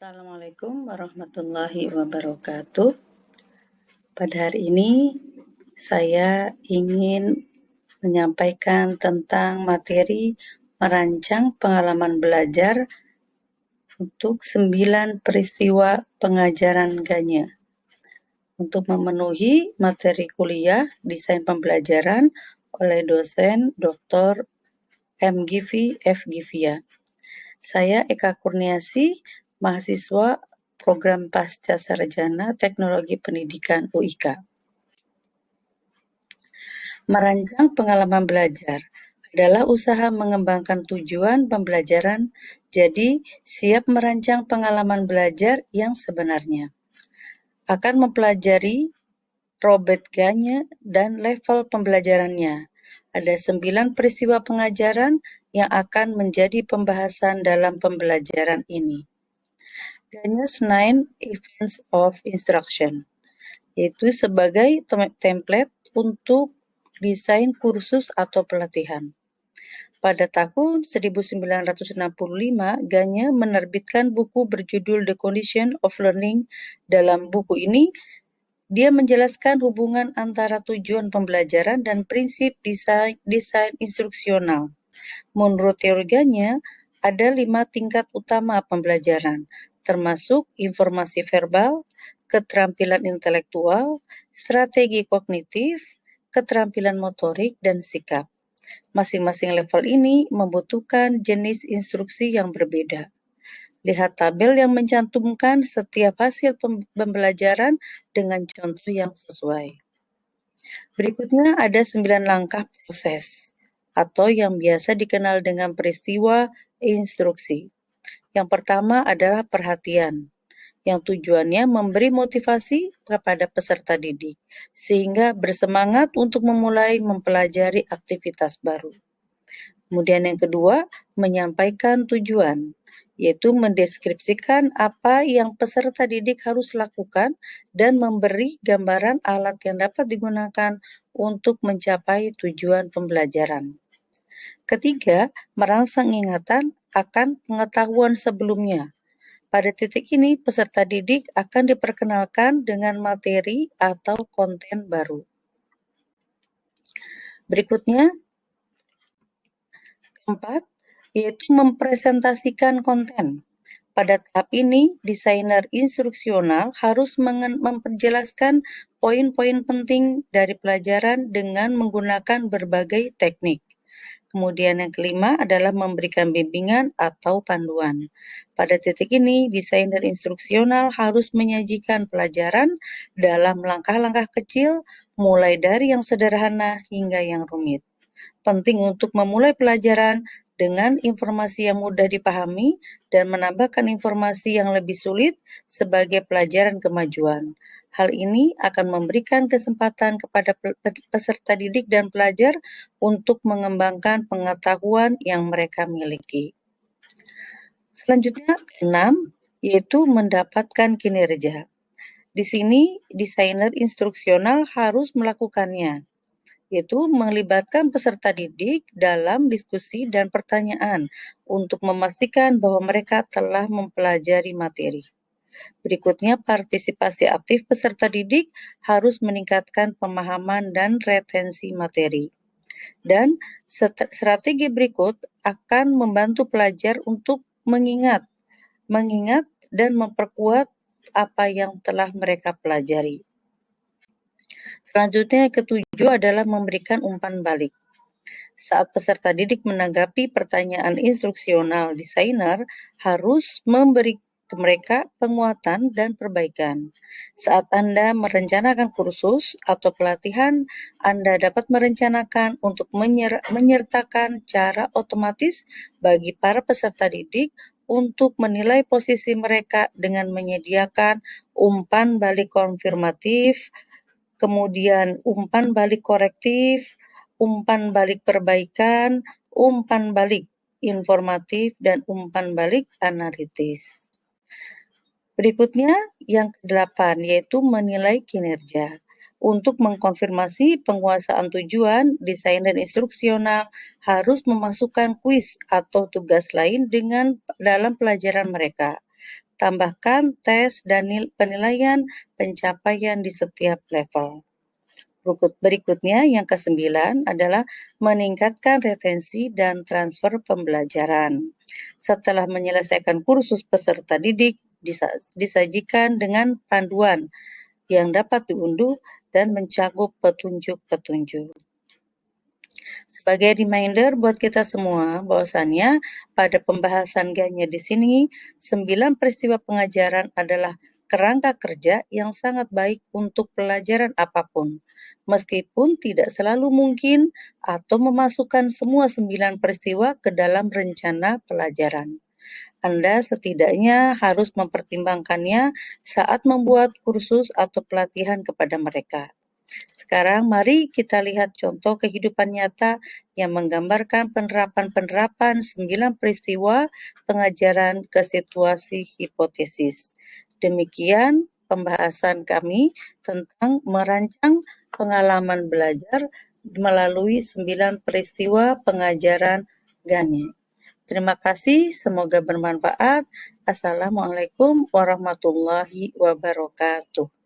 Assalamualaikum warahmatullahi wabarakatuh. Pada hari ini saya ingin menyampaikan tentang materi merancang pengalaman belajar untuk 9 peristiwa pengajaran Ganya. Untuk memenuhi materi kuliah desain pembelajaran oleh dosen Dr. M. Givi F. Givia. Saya Eka Kurniasi, mahasiswa Program Pasca Sarjana Teknologi Pendidikan UIK. Merancang pengalaman belajar adalah usaha mengembangkan tujuan pembelajaran, jadi siap merancang pengalaman belajar yang sebenarnya. Akan mempelajari Robert Ganya dan level pembelajarannya. Ada 9 peristiwa pengajaran yang akan menjadi pembahasan dalam pembelajaran ini. Ganya's 9 Events of Instruction, yaitu sebagai template untuk desain kursus atau pelatihan. Pada tahun 1965, Ganya menerbitkan buku berjudul The Condition of Learning. Dalam buku ini, dia menjelaskan hubungan antara tujuan pembelajaran dan prinsip desain instruksional. Menurut teori Ganya, ada 5 tingkat utama pembelajaran, termasuk informasi verbal, keterampilan intelektual, strategi kognitif, keterampilan motorik, dan sikap. Masing-masing level ini membutuhkan jenis instruksi yang berbeda. Lihat tabel yang mencantumkan setiap hasil pembelajaran dengan contoh yang sesuai. Berikutnya ada 9 langkah proses atau yang biasa dikenal dengan peristiwa instruksi. Yang pertama adalah perhatian, yang tujuannya memberi motivasi kepada peserta didik, sehingga bersemangat untuk memulai mempelajari aktivitas baru. Kemudian yang kedua, menyampaikan tujuan, yaitu mendeskripsikan apa yang peserta didik harus lakukan dan memberi gambaran alat yang dapat digunakan untuk mencapai tujuan pembelajaran. Ketiga, merangsang ingatan akan pengetahuan sebelumnya. Pada titik ini, peserta didik akan diperkenalkan dengan materi atau konten baru. Berikutnya, keempat, yaitu mempresentasikan konten. Pada tahap ini, desainer instruksional harus memperjelaskan poin-poin penting dari pelajaran dengan menggunakan berbagai teknik. Kemudian yang kelima adalah memberikan bimbingan atau panduan. Pada titik ini, desainer instruksional harus menyajikan pelajaran dalam langkah-langkah kecil, mulai dari yang sederhana hingga yang rumit. Penting untuk memulai pelajaran dengan informasi yang mudah dipahami dan menambahkan informasi yang lebih sulit sebagai pelajaran kemajuan. Hal ini akan memberikan kesempatan kepada peserta didik dan pelajar untuk mengembangkan pengetahuan yang mereka miliki. Selanjutnya, 6, yaitu mendapatkan kinerja. Di sini, desainer instruksional harus melakukannya, yaitu melibatkan peserta didik dalam diskusi dan pertanyaan untuk memastikan bahwa mereka telah mempelajari materi. Berikutnya, partisipasi aktif peserta didik harus meningkatkan pemahaman dan retensi materi. Dan strategi berikut akan membantu pelajar untuk mengingat dan memperkuat apa yang telah mereka pelajari. Selanjutnya, yang ketujuh adalah memberikan umpan balik. Saat peserta didik menanggapi pertanyaan instruksional, desainer harus memberi ke mereka penguatan dan perbaikan. Saat Anda merencanakan kursus atau pelatihan, Anda dapat merencanakan untuk menyertakan cara otomatis bagi para peserta didik untuk menilai posisi mereka dengan menyediakan umpan balik konfirmatif, kemudian umpan balik korektif, umpan balik perbaikan, umpan balik informatif, dan umpan balik analitis. Berikutnya, yang ke-8, yaitu menilai kinerja. Untuk mengkonfirmasi penguasaan tujuan, desainer instruksional harus memasukkan kuis atau tugas lain dalam pelajaran mereka. Tambahkan tes dan penilaian pencapaian di setiap level. Berikutnya, yang ke-9 adalah meningkatkan retensi dan transfer pembelajaran. Setelah menyelesaikan kursus, peserta didik disajikan dengan panduan yang dapat diunduh dan mencakup petunjuk-petunjuk. Sebagai reminder buat kita semua, bahwasannya pada pembahasan GANYA di sini, 9 peristiwa pengajaran adalah kerangka kerja yang sangat baik untuk pelajaran apapun, meskipun tidak selalu mungkin atau memasukkan semua 9 peristiwa ke dalam rencana pelajaran. Anda setidaknya harus mempertimbangkannya saat membuat kursus atau pelatihan kepada mereka. Sekarang mari kita lihat contoh kehidupan nyata yang menggambarkan penerapan 9 peristiwa pengajaran ke situasi hipotesis. Demikian pembahasan kami tentang merancang pengalaman belajar melalui 9 peristiwa pengajaran GANYA. Terima kasih, semoga bermanfaat. Assalamualaikum warahmatullahi wabarakatuh.